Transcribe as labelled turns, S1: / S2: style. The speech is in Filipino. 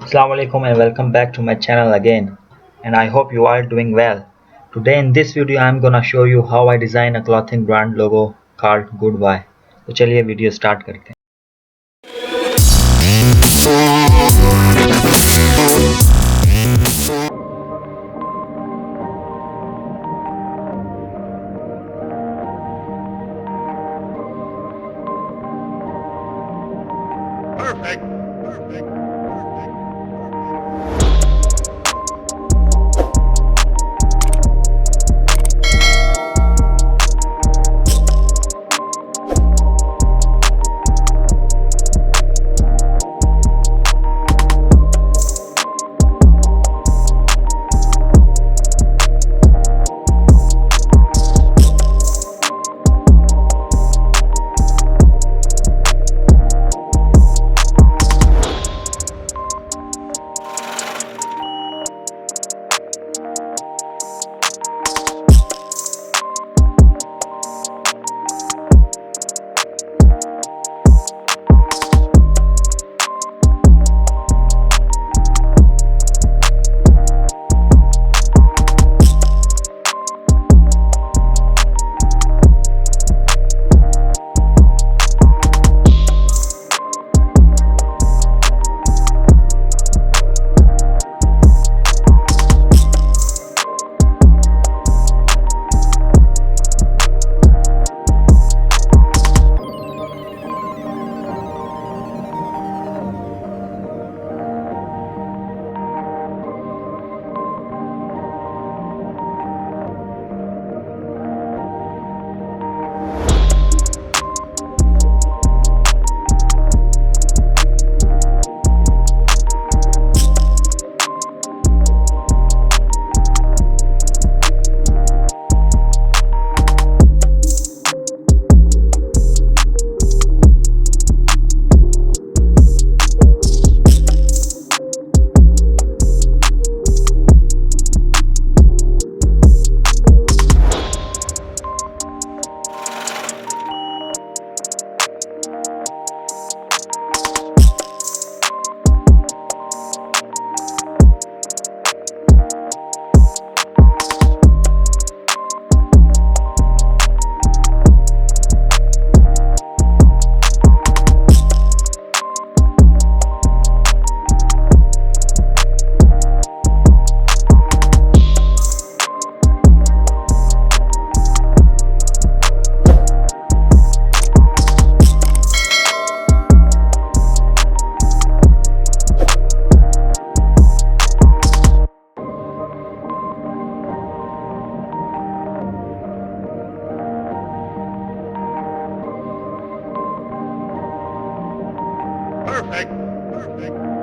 S1: Assalamu alaikum and welcome back to my channel again, and I hope you are doing well. Today in this video I am gonna show you how I design a clothing brand logo called Goodbye. तो चलिए video start करते हैं.
S2: Perfect. Perfect. Perfect. Perfect.